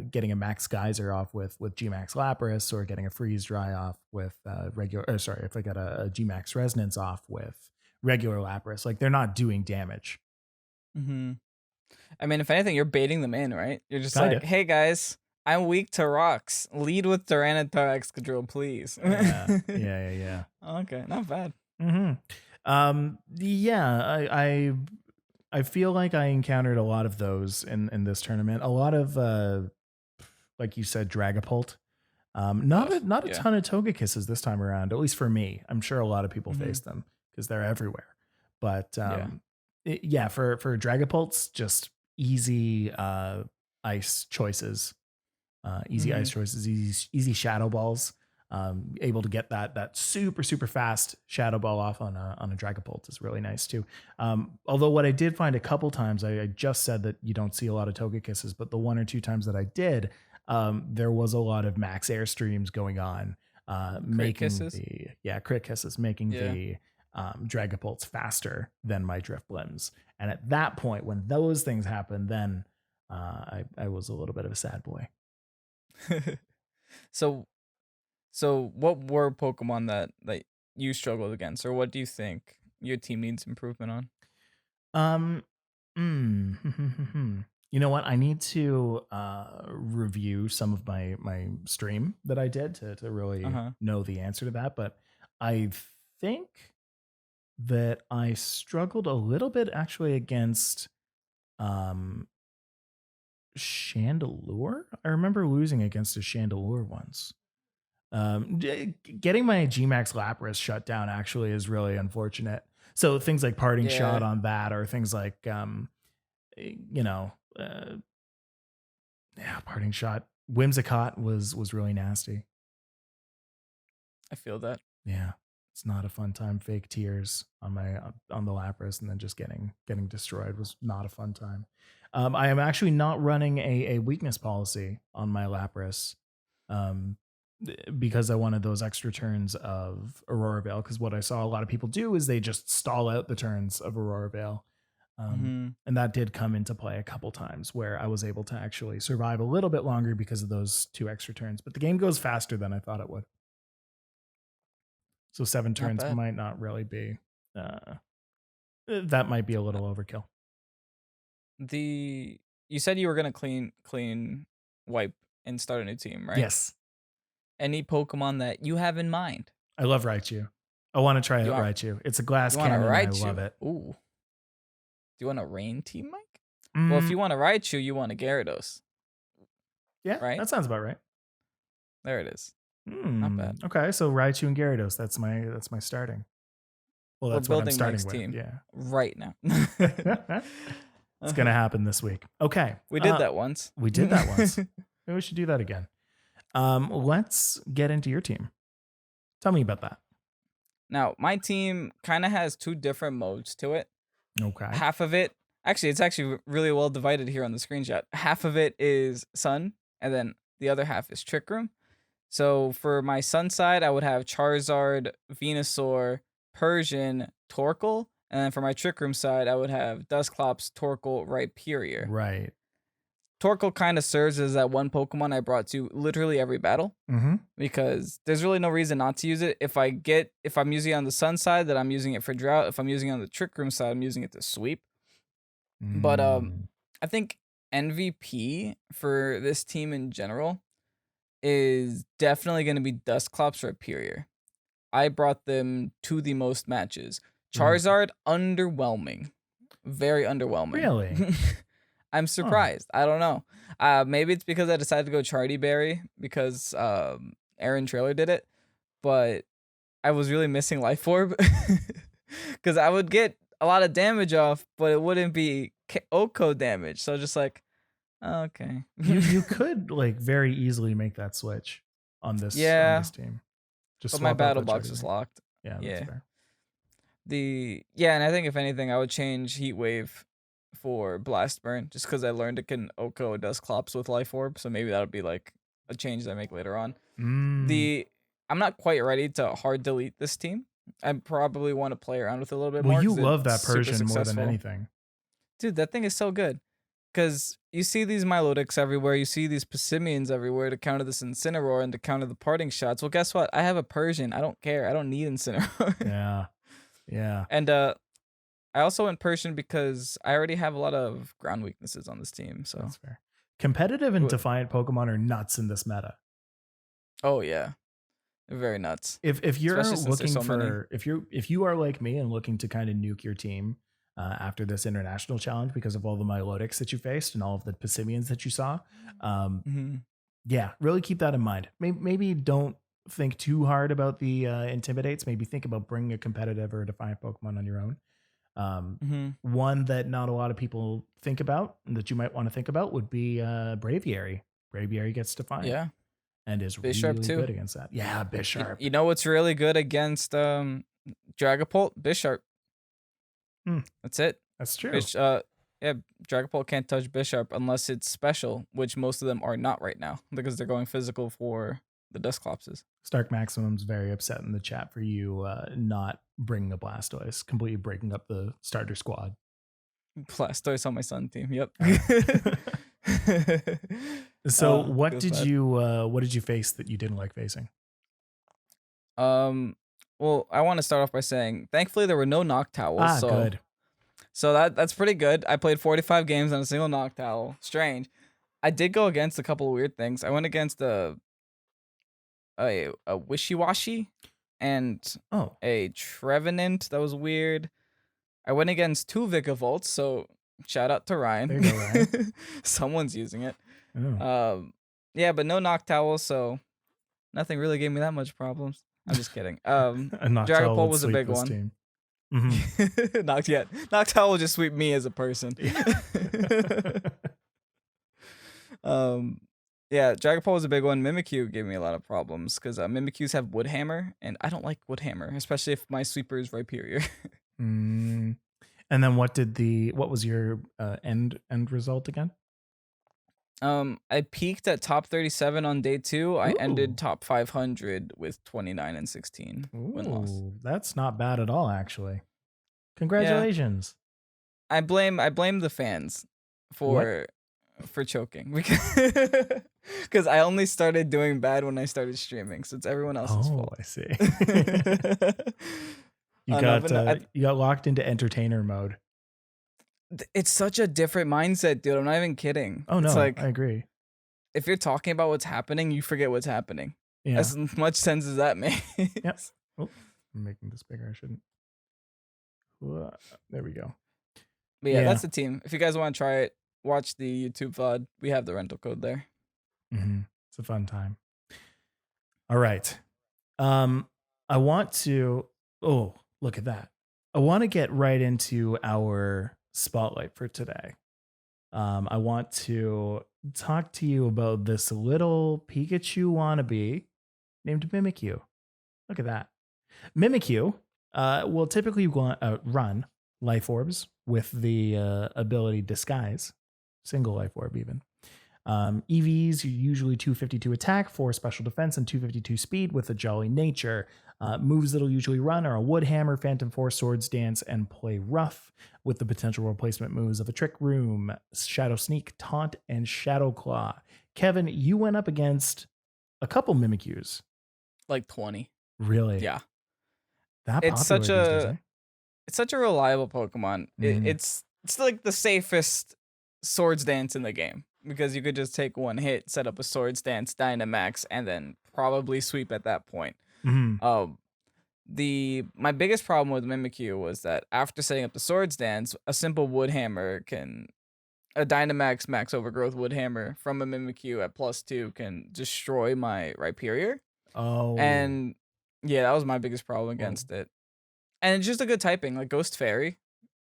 A: getting a Max Geyser off with Gmax Lapras, or getting a Freeze Dry off with if I got a Gmax Resonance off with regular Lapras, like they're not doing damage.
B: I mean, if anything, you're baiting them in, right? You're just like, hey guys, I'm weak to rocks. Lead with Tyranitar Excadrill, please.
A: Yeah.
B: Okay, not bad.
A: Yeah, I feel like I encountered a lot of those in this tournament. A lot of like you said, Dragapult. Not a ton of Togekisses this time around, at least for me. I'm sure a lot of people face them because they're everywhere. But for Dragapults, just easy ice choices. Ice choices, easy Shadow Balls. Able to get that super fast Shadow Ball off on a Dragapult is really nice too. Although what I did find a couple times, I just said that you don't see a lot of Togekisses, but the 1 or 2 times that I did, there was a lot of max airstreams going on, making crit kisses, making the Dragapults faster than my Drifblims. And at that point, when those things happened, then I was a little bit of a sad boy.
B: So what were Pokemon that you struggled against, or what do you think your team needs improvement on?
A: You know what? I need to review some of my stream that I did to really know the answer to that. But I think that I struggled a little bit actually against Chandelure. I remember losing against a Chandelure once. Getting my Gmax Lapras shut down actually is really unfortunate. So things like Parting Shot on that, or things like Parting Shot. Whimsicott was really nasty.
B: I feel that.
A: Yeah, it's not a fun time. Fake tears on the Lapras, and then just getting destroyed was not a fun time. I am actually not running a weakness policy on my Lapras. because I wanted those extra turns of Aurora Veil. Because what I saw a lot of people do is they just stall out the turns of Aurora Veil. And that did come into play a couple times where I was able to actually survive a little bit longer because of those 2 extra turns. But the game goes faster than I thought it would. So 7 turns might not really be. That might be a little overkill.
B: You said you were gonna clean, wipe, and start a new team, right?
A: Yes.
B: Any Pokemon that you have in mind?
A: I love Raichu. I want to try out Raichu. It's a glass cannon. I love it.
B: Ooh. Do you want a rain team, Mike? Well, if you want a Raichu, you want a Gyarados.
A: Yeah, right. That sounds about right.
B: There it is. Not bad.
A: Okay, so Raichu and Gyarados. That's my starting. Well, that's what I'm starting Mike's with. Team
B: right now.
A: It's gonna happen this week. Okay,
B: we did that once.
A: We did that once. Maybe we should do that again. Let's get into your team. Tell me about that.
B: Now, my team kind of has 2 different modes to it.
A: Okay.
B: Half of it, it's actually really well divided here on the screenshot. Half of it is Sun, and then the other half is Trick Room. So for my Sun side, I would have Charizard, Venusaur, Persian, Torkoal, and then for my Trick Room side, I would have Dusclops, Torkoal, Rhyperior.
A: Right.
B: Torkoal kind of serves as that one Pokemon I brought to literally every battle because there's really no reason not to use it. If I'm using it on the Sun side, then I'm using it for Drought. If I'm using it on the Trick Room side, I'm using it to sweep. But I think MVP for this team in general is definitely going to be Dusclops or Rhyperior. I brought them to the most matches. Charizard, underwhelming. Very underwhelming.
A: Really?
B: I'm surprised. I don't know. Maybe it's because I decided to go Chardy Berry because Aaron Trailer did it, but I was really missing Life Orb because I would get a lot of damage off, but it wouldn't be Oko damage. So just like, okay.
A: you could like very easily make that switch on this team.
B: But my battle box is locked.
A: Yeah, that's fair.
B: And I think if anything, I would change Heat Wave for Blast Burn just because I learned it can Oko Dusclops with Life Orb, so maybe that'll be like a change that I make later on. I'm not quite ready to hard delete this team. I probably want to play around with it a little bit more.
A: Well, you love that Persian more than anything.
B: Dude, that thing is so good. Because you see these Milotics everywhere, you see these Passimians everywhere to counter this Incineroar and to counter the parting shots. Well, guess what? I have a Persian. I don't care. I don't need Incineroar.
A: Yeah.
B: And I also went Persian because I already have a lot of ground weaknesses on this team. So
A: that's fair. Competitive and Defiant Pokemon are nuts in this meta.
B: Oh yeah, they're very nuts.
A: If you're looking for if you are like me and looking to kind of nuke your team after this international challenge because of all the Milotics that you faced and all of the Passimians that you saw, yeah, really keep that in mind. Maybe don't think too hard about the intimidates. Maybe think about bringing a competitive or a Defiant Pokemon on your own. One that not a lot of people think about and that you might want to think about would be Braviary. Braviary gets Defiant, and is
B: Bisharp
A: really
B: too.
A: good against that. Yeah, Bisharp.
B: You know what's really good against Dragapult? Bisharp. That's it.
A: That's true.
B: Dragapult can't touch Bisharp unless it's special, which most of them are not right now because they're going physical for the Dusclopses.
A: Stark Maximum's very upset in the chat for you not bringing a Blastoise, completely breaking up the starter squad.
B: Blastoise on my Sun team. Yep.
A: So what did you face that you didn't like facing?
B: Well, I want to start off by saying, thankfully there were no Noctowls.
A: Good.
B: So that's pretty good. I played 45 games on a single Noctowl. Strange. I did go against a couple of weird things. I went against a Wishy-Washy and a Trevenant. That was weird. I went against 2 Vikavolt, so shout out to Ryan.
A: There you go, Ryan.
B: Someone's using it.
A: Oh.
B: Yeah, but no Noctowl, so nothing really gave me that much problems. I'm just kidding. Dragapult was a big one. Noctowl will just sweep me as a person. Yeah, Dragapult was a big one. Mimikyu gave me a lot of problems because Mimikyus have Wood Hammer, and I don't like Wood Hammer, especially if my sweeper is Rhyperior.
A: And then what was your end result again?
B: I peaked at top 37 on day 2. I ended
A: Ooh.
B: top 500 with 29 and 16 win-loss.
A: Ooh, that's not bad at all, actually.
B: Yeah.
A: Congratulations.
B: I blame the fans
A: What?
B: for choking because I only started doing bad when I started streaming, so it's everyone else's fault.
A: I see. You got locked into entertainer mode.
B: It's such a different mindset, dude. I'm not even kidding.
A: Oh no,
B: it's like,
A: I agree.
B: If you're talking about what's happening, you forget what's happening.
A: Yeah.
B: As much sense as that makes.
A: Yep. Oh, I'm making this bigger. I shouldn't. There we go.
B: But yeah, that's the team. If you guys want to try it, watch the YouTube VOD. We have the rental code there.
A: Mm-hmm. It's a fun time. All right. I want to. Oh, look at that. I want to get right into our spotlight for today. I want to talk to you about this little Pikachu wannabe named Mimikyu. Look at that. Mimikyu will typically run life orbs with the ability Disguise, single life orb even. EVs are usually 252 attack, 4 special defense, and 252 speed with a jolly nature. Moves that'll usually run are a Wood Hammer, Phantom Force, Swords Dance, and Play Rough, with the potential replacement moves of a Trick Room, Shadow Sneak, Taunt, and Shadow Claw. Kevin, you went up against a couple Mimikyus.
B: Like 20.
A: Really?
B: Yeah.
A: That
B: it's
A: popular
B: such
A: these days, eh?
B: It's such a reliable Pokemon. It's like the safest Swords Dance in the game, because you could just take one hit, set up a Swords Dance, Dynamax, and then probably sweep at that point.
A: Mm-hmm.
B: My biggest problem with Mimikyu was that after setting up the Swords Dance, a simple Wood Hammer a Dynamax Max Overgrowth Wood Hammer from a Mimikyu at +2 can destroy my Rhyperior.
A: Oh.
B: And yeah, that was my biggest problem against it. And it's just a good typing, like Ghost Fairy.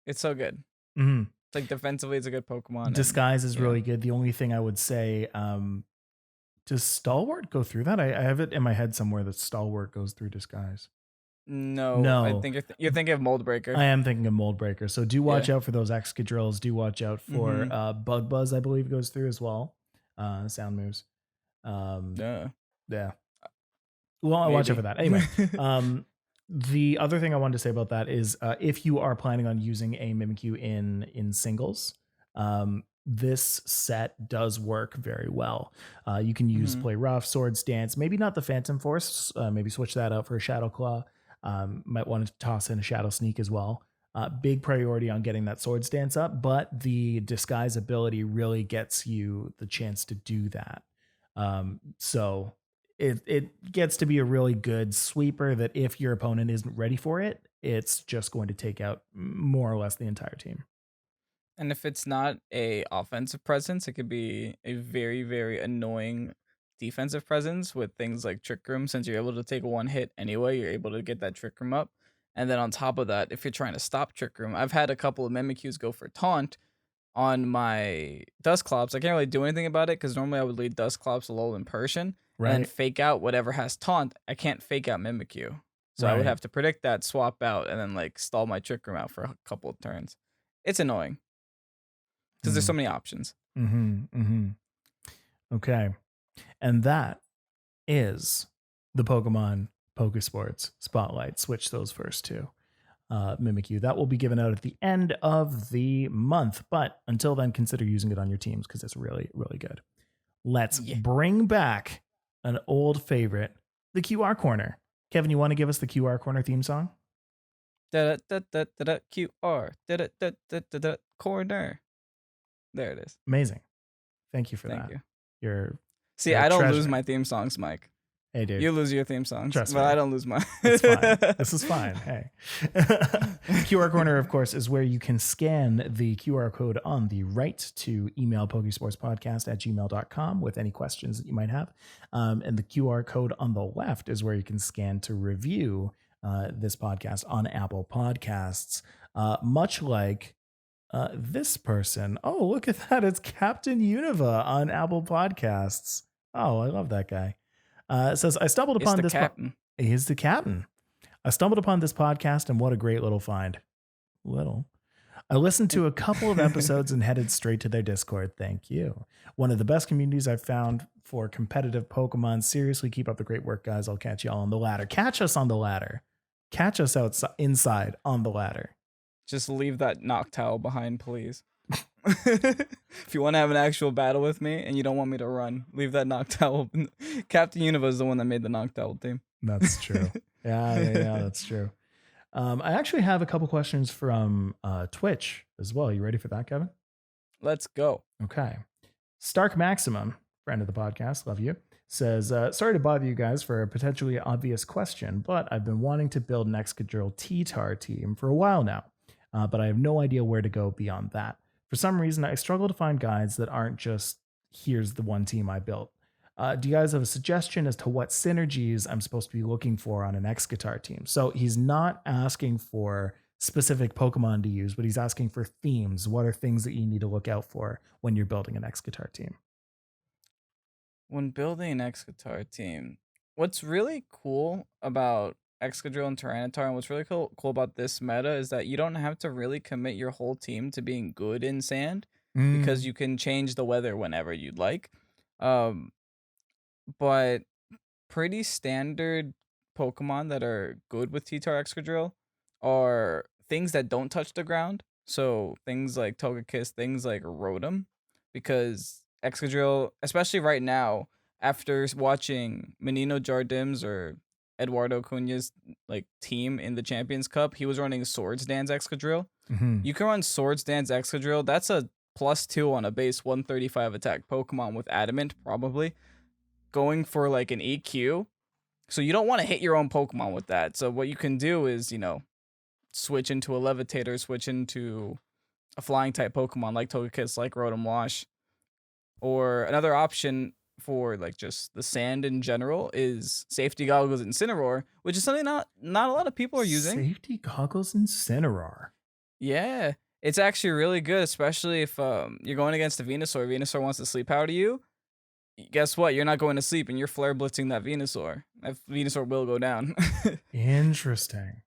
B: It's so good.
A: Mm-hmm.
B: It's like defensively, it's a good Pokemon.
A: Disguise is really good. The only thing I would say, does Stalwart go through that? I have it in my head somewhere that Stalwart goes through Disguise.
B: No. I think you're thinking of Mold Breaker.
A: I am thinking of Mold Breaker. So do watch out for those Excadrills. Do watch out for Bug Buzz, I believe, goes through as well. Sound moves. Yeah. Well, I'll watch out for that. Anyway, the other thing I wanted to say about that is if you are planning on using a Mimikyu in singles, this set does work very well. You can use Play Rough, Swords Dance, maybe not the Phantom Force, maybe switch that out for a Shadow Claw. Might want to toss in a Shadow Sneak as well. Big priority on getting that Swords Dance up, but the Disguise ability really gets you the chance to do that. So it gets to be a really good sweeper that if your opponent isn't ready for it, it's just going to take out more or less the entire team.
B: And if it's not a offensive presence, it could be a very, very annoying defensive presence with things like Trick Room. Since you're able to take one hit anyway, you're able to get that Trick Room up. And then on top of that, if you're trying to stop Trick Room, I've had a couple of Mimikyus go for Taunt on my Dusclops. I can't really do anything about it because normally I would lead Dusclops low in Persian and fake out whatever has Taunt. I can't fake out Mimikyu. So I would have to predict that, swap out, and then like stall my Trick Room out for a couple of turns. It's annoying because there's so many options.
A: Okay. And that is the Pokemon Pokesports Spotlight. Switch those first two. Mimikyu. That will be given out at the end of the month. But until then, consider using it on your teams because it's really, really good. Let's bring back an old favorite, the QR Corner. Kevin, you want to give us the QR Corner theme song?
B: QR. Corner. There it is.
A: Amazing. Thank you for that.
B: Thank you.
A: You're
B: I don't lose my theme songs, Mike.
A: Hey, dude.
B: You lose your theme songs,
A: Trust
B: but
A: me.
B: I don't lose mine.
A: It's fine. This is fine. Hey. QR Corner, of course, is where you can scan the QR code on the right to email pokesportspodcast@gmail.com with any questions that you might have. And the QR code on the left is where you can scan to review this podcast on Apple Podcasts. Much like this person. Oh, look at that. It's Captain Univa on Apple Podcasts. Oh, I love that guy. It says, I stumbled upon this. He's the captain. I stumbled upon this podcast, and what a great little find. I listened to a couple of episodes and headed straight to their Discord. Thank you. One of the best communities I've found for competitive Pokemon. Seriously, keep up the great work, guys. I'll catch y'all on the ladder. Catch us on the ladder. Catch us outside, inside on the ladder.
B: Just leave that Noctowl behind, please. If you want to have an actual battle with me and you don't want me to run, leave that Noctowl. Captain Unova is the one that made the Noctowl team.
A: That's true. Yeah, that's true. I actually have a couple questions from Twitch as well. You ready for that, Kevin?
B: Let's go.
A: Okay. Stark Maximum, friend of the podcast, love you, says, sorry to bother you guys for a potentially obvious question, but I've been wanting to build an Excadrill T-Tar team for a while now, but I have no idea where to go beyond that. For some reason, I struggle to find guides that aren't just, here's the one team I built. Do you guys have a suggestion as to what synergies I'm supposed to be looking for on an Excadrill team? So he's not asking for specific Pokemon to use, but he's asking for themes. What are things that you need to look out for when you're building an Excadrill team?
B: When building an Excadrill team, what's really cool about Excadrill and Tyranitar, and what's really cool about this meta is that you don't have to really commit your whole team to being good in sand because you can change the weather whenever you'd like. But pretty standard Pokemon that are good with T-Tar Excadrill are things that don't touch the ground. So things like Togekiss, things like Rotom, because Excadrill, especially right now, after watching Menino Jardim's or Eduardo Cunha's like team in the Champions Cup, he was running Swords Dance Excadrill. You can run Swords Dance Excadrill. That's a +2 on a base 135 attack Pokemon with Adamant, probably going for like an EQ. So you don't want to hit your own Pokemon with that. So what you can do is, switch into a Levitator, switch into a flying type Pokemon like Togekiss, like Rotom Wash. Or another option for like just the sand in general is Safety Goggles Incineroar, which is something not a lot of people are using.
A: Safety Goggles Incineroar.
B: Yeah, it's actually really good, especially if you're going against a Venusaur. Venusaur wants to sleep powder you. Guess what? You're not going to sleep, and you're flare blitzing that Venusaur. That Venusaur will go down.
A: Interesting.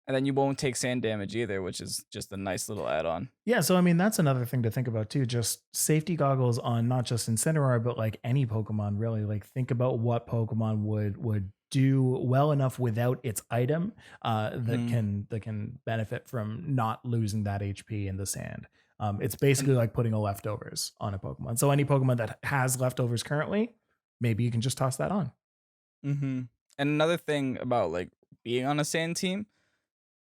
B: And then you won't take sand damage either, which is just a nice little add-on.
A: Yeah, so I mean that's another thing to think about too. Just safety goggles on not just Incineroar, but like any Pokemon really. Like think about what Pokemon would do well enough without its item that can benefit from not losing that HP in the sand. It's basically like putting a leftovers on a Pokemon. So any Pokemon that has leftovers currently, maybe you can just toss that on.
B: And another thing about like being on a sand team,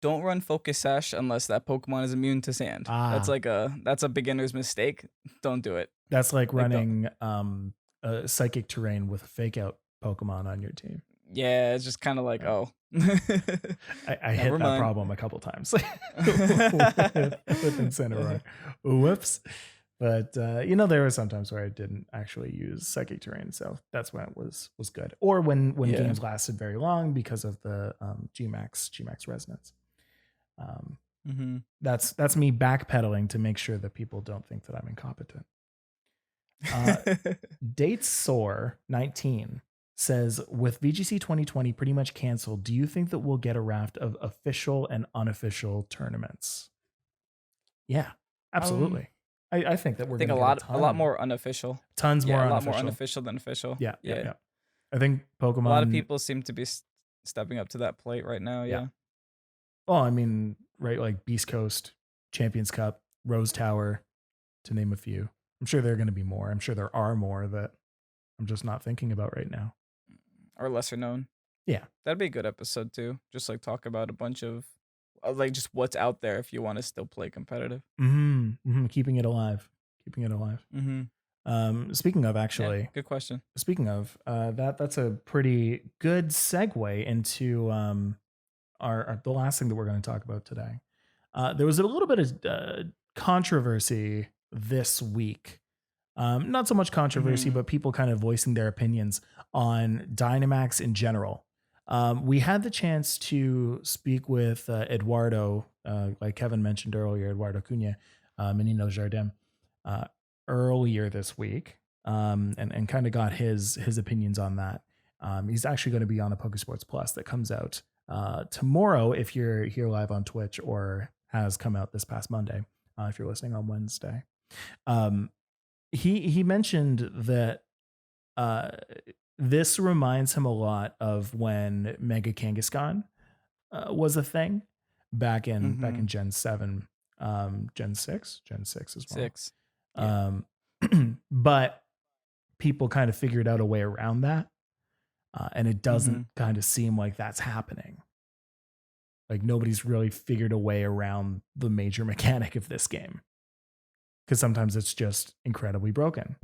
B: don't run Focus Sash unless that Pokemon is immune to sand. That's a beginner's mistake. Don't do it.
A: That's like running a Psychic Terrain with a fake out Pokemon on your team.
B: Yeah, it's just kind of like, I
A: hit that problem a couple times with Incineroar. Whoops. But there were some times where I didn't actually use Psychic Terrain, so that's when it was good. Or when games lasted very long because of the G-Max Resonance. That's me backpedaling to make sure that people don't think that I'm incompetent. Dates Soar 19 says, with VGC 2020 pretty much canceled, do you think that we'll get a raft of official and unofficial tournaments? Yeah, absolutely. I think that we're going to get
B: a lot more unofficial.
A: Tons more unofficial.
B: A lot more unofficial than official.
A: Yeah. I think Pokemon.
B: A lot of people seem to be stepping up to that plate right now. Yeah.
A: Well, I mean, right, like Beast Coast, Champions Cup, Rose Tower, to name a few. I'm sure there are going to be more. I'm sure there are more that I'm just not thinking about right now.
B: Or lesser known.
A: Yeah.
B: That'd be a good episode too. Just like talk about a bunch of like just what's out there if you want to still play competitive.
A: Keeping it alive. Speaking of, actually,
B: good question.
A: Speaking of, that's a pretty good segue into the last thing that we're going to talk about today. There was a little bit of controversy this week. Not so much controversy, but people kind of voicing their opinions on Dynamax in general. We had the chance to speak with Eduardo, like Kevin mentioned earlier, Eduardo Cunha, Menino Jardim, earlier this week, and kind of got his opinions on that. He's actually going to be on a Pokesports Plus that comes out tomorrow if you're here live on Twitch or has come out this past Monday. If you're listening on Wednesday, he mentioned that this reminds him a lot of when Mega Kangaskhan was a thing back in Gen 7, Gen 6 as well.
B: 6. Yeah.
A: But people kind of figured out a way around that. And it doesn't kind of seem like that's happening. Like nobody's really figured a way around the major mechanic of this game. Because sometimes it's just incredibly broken.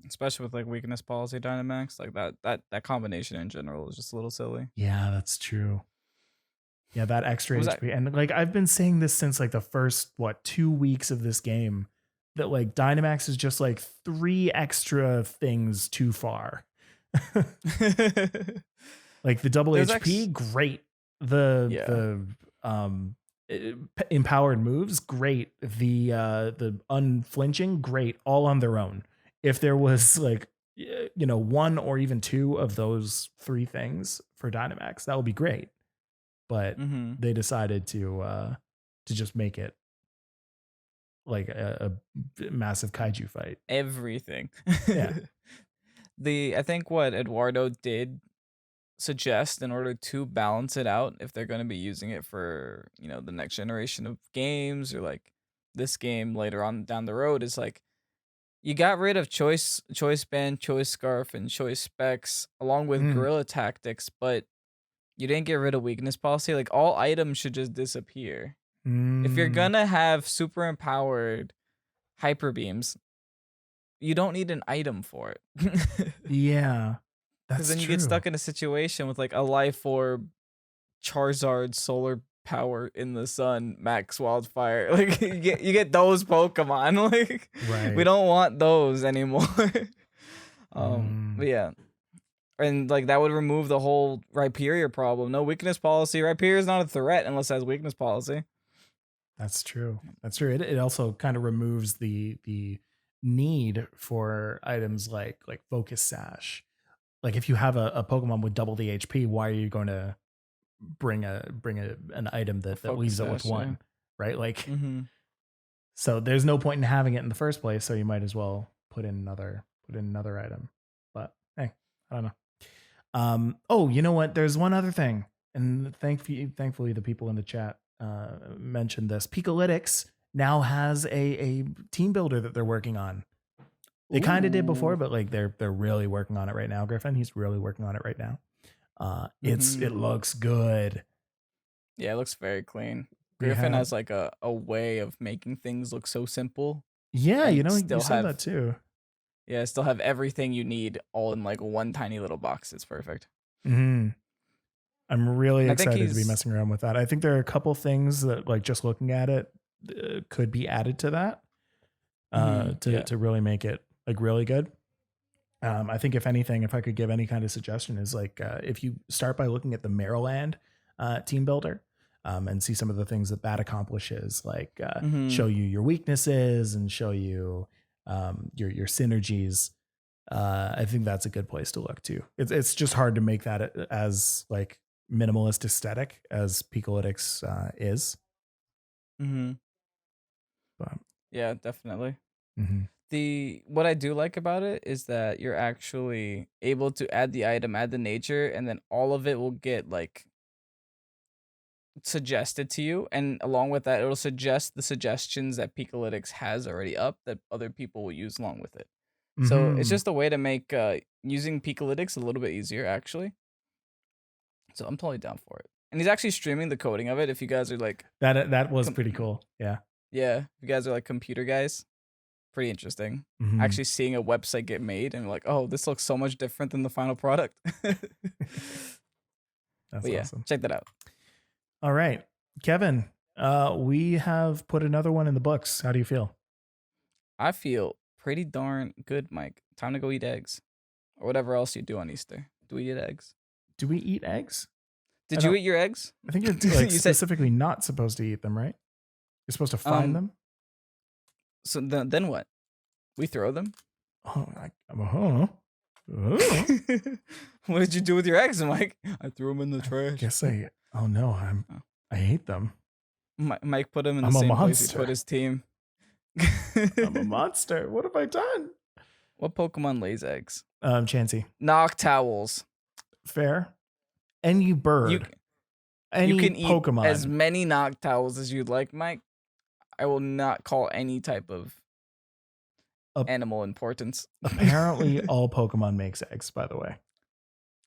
B: Especially with like weakness policy Dynamax, like that combination in general is just a little silly.
A: Yeah, that's true. Yeah, that extra HP. And like I've been saying this since like the first 2 weeks of this game, that like Dynamax is just like 3 extra things too far. Like the double HP, great. The empowered moves, great. The unflinching, great. All on their own. If there was like 1 or even 2 of those 3 things for Dynamax, that would be great. But they decided to just make it like a massive kaiju fight.
B: Everything.
A: Yeah.
B: I think what Eduardo did suggest in order to balance it out, if they're going to be using it for the next generation of games or like this game later on down the road, is like you got rid of choice band, choice scarf, and choice specs along with guerrilla tactics, but you didn't get rid of weakness policy. Like all items should just disappear. If you're gonna have super empowered hyper beams, you don't need an item for it.
A: Yeah.
B: Because then you get stuck in a situation with like a Life Orb, Charizard, Solar Power in the Sun, Max Wildfire. Like you get those Pokemon. Like we don't want those anymore. But yeah. And like that would remove the whole Rhyperior problem. No weakness policy. Rhyperior is not a threat unless it has weakness policy.
A: That's true. It also kind of removes the need for items like Focus Sash. Like if you have a Pokemon with double the HP, why are you going to bring an item that leaves it with 1, right? Like, so there's no point in having it in the first place. So you might as well put in another item. But hey, I don't know. Oh, you know what? There's one other thing, and thankfully the people in the chat mentioned this. Pikalytics now has a team builder that they're working on. They kind of did before, but like they're really working on it right now. Griffin, he's really working on it right now. It looks good.
B: Yeah, it looks very clean. Griffin has like a way of making things look so simple.
A: Yeah, you said that too.
B: Yeah, still have everything you need all in like one tiny little box. It's perfect.
A: I'm really excited to be messing around with that. I think there are a couple things that like just looking at it could be added to that to really make it like really good. I think if anything, if I could give any kind of suggestion, is like if you start by looking at the Maryland team builder and see some of the things that accomplishes, like show you your weaknesses and show you your synergies. I think that's a good place to look too. It's just hard to make that as like minimalist aesthetic as Pikalytics is.
B: But, yeah, definitely. What I do like about it is that you're actually able to add the item, add the nature, and then all of it will get like suggested to you, and along with that, it'll suggest the suggestions that Pikalytics has already up that other people will use along with it. So it's just a way to make using Pikalytics a little bit easier, actually. So I'm totally down for it. And he's actually streaming the coding of it. If you guys are like
A: that was pretty cool. Yeah.
B: If you guys are like computer guys, pretty interesting. Actually seeing a website get made and like, oh, this looks so much different than the final product.
A: That's awesome.
B: Check that out.
A: All right, Kevin, we have put another one in the books. How do you feel?
B: I feel pretty darn good, Mike. Time to go eat eggs or whatever else you do on Easter. Do we eat eggs?
A: Do we eat eggs?
B: Did you eat your eggs?
A: I think you're like specifically not supposed to eat them, right? You're supposed to find them.
B: So then what? We throw them? What did you do with your eggs, Mike? I threw them in the trash.
A: I hate them.
B: Mike put him in the same place he put his team.
A: I'm a monster. What have I done?
B: What Pokemon lays eggs?
A: Chansey.
B: Noctowls.
A: Fair. Any bird.
B: You can
A: Pokemon.
B: eat as many Noctowls as you'd like, Mike. I will not call any type of animal importance.
A: Apparently, all Pokemon makes eggs, by the way.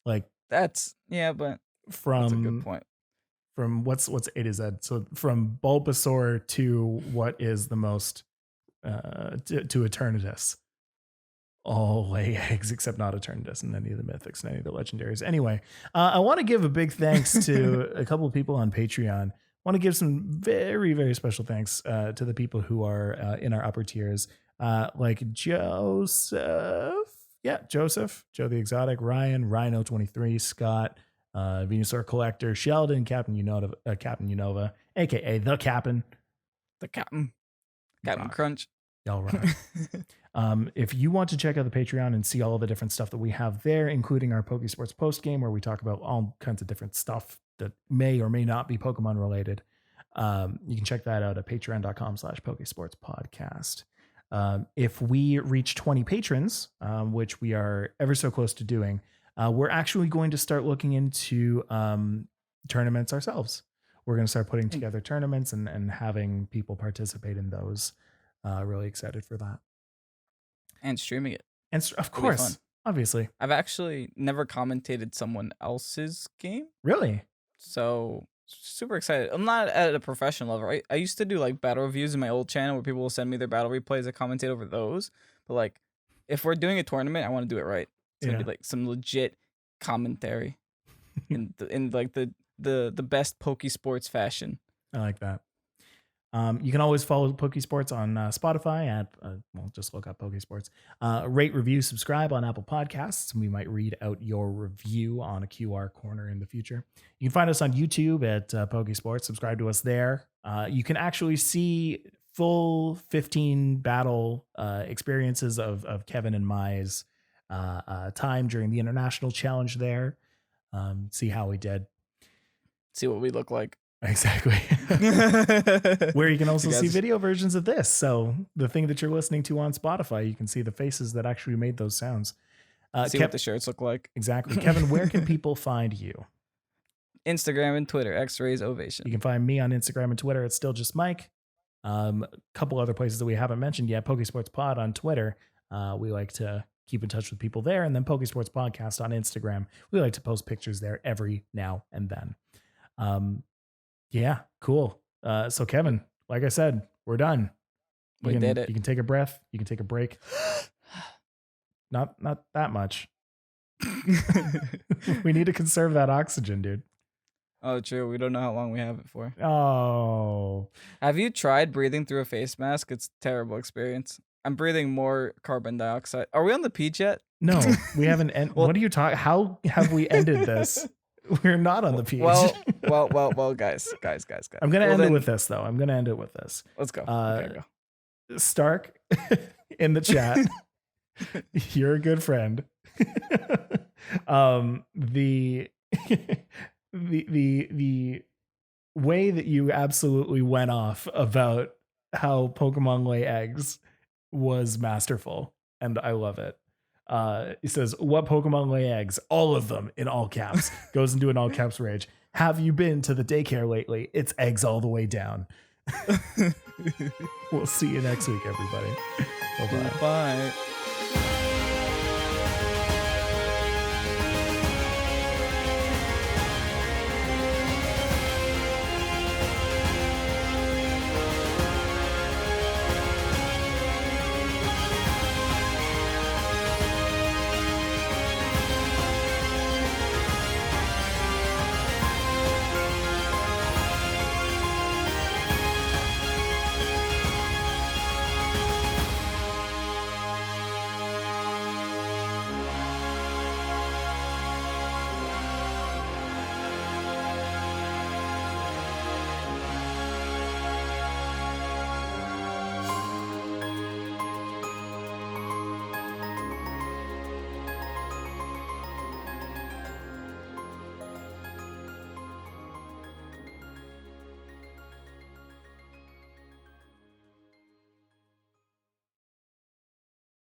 A: Like
B: that's a good point.
A: From what's A to Z. So from Bulbasaur to what is the most to Eternatus. All lay eggs except not Eternatus and any of the mythics and any of the legendaries. Anyway, I want to give a big thanks to a couple of people on Patreon. I want to give some very, very special thanks to the people who are in our upper tiers, like Joseph. Yeah, Joseph, Joe the Exotic, Ryan, Rhino23, Scott, Venusaur Collector, Sheldon, Captain Unova, aka the Captain.
B: Captain Crunch.
A: All right. If you want to check out the Patreon and see all of the different stuff that we have there, including our Pokesports post game, where we talk about all kinds of different stuff that may or may not be Pokemon related, you can check that out at patreon.com/Pokesports podcast. If we reach 20 patrons, which we are ever so close to doing, we're actually going to start looking into tournaments ourselves. We're going to start putting together tournaments and having people participate in those. Really excited for that.
B: And streaming it.
A: And of course, obviously.
B: I've actually never commentated someone else's game.
A: Really?
B: So super excited. I'm not at a professional level, right? I used to do like battle reviews in my old channel where people will send me their battle replays. I commentate over those. But like, if we're doing a tournament, I want to do it right. It's gonna be like some legit commentary in like the best Pokesports fashion.
A: I like that. You can always follow Pokesports on Spotify at, just look up Pokesports. Rate, review, subscribe on Apple Podcasts, and we might read out your review on a QR corner in the future. You can find us on YouTube at Pokesports. Subscribe to us there. You can actually see full 15 battle experiences of Kevin and Mai's time during the International Challenge there. See how we did.
B: See what we look like.
A: Exactly. Where you can also see video versions of this. So the thing that you're listening to on Spotify, you can see the faces that actually made those sounds.
B: See what the shirts look like.
A: Exactly. Kevin, where can people find you?
B: Instagram and Twitter, X-Rays Ovation.
A: You can find me on Instagram and Twitter at StillJustMike. A couple other places that we haven't mentioned yet. Pokesports Pod on Twitter. We like to keep in touch with people there. And then Pokesports Podcast on Instagram. We like to post pictures there every now and then. Yeah, cool. So Kevin, like I said, we're done.
B: We did it.
A: You can take a breath. You can take a break. Not that much. We need to conserve that oxygen, dude.
B: Oh, true. We don't know how long we have it for.
A: Oh.
B: Have you tried breathing through a face mask? It's a terrible experience. I'm breathing more carbon dioxide. Are we on the peach yet?
A: No, we haven't. What are you talking? How have we ended this? We're not on the peach.
B: Well, guys.
A: I'm going to end it with this, though.
B: Let's go.
A: Go. Stark in the chat. You're a good friend. The way that you absolutely went off about how Pokemon lay eggs was masterful, and I love it. He says, what Pokemon lay eggs? All of them, in all caps. Goes into an all caps rage. Have you been to the daycare lately? It's eggs all the way down. We'll see you next week, everybody. Bye-bye.
B: Bye.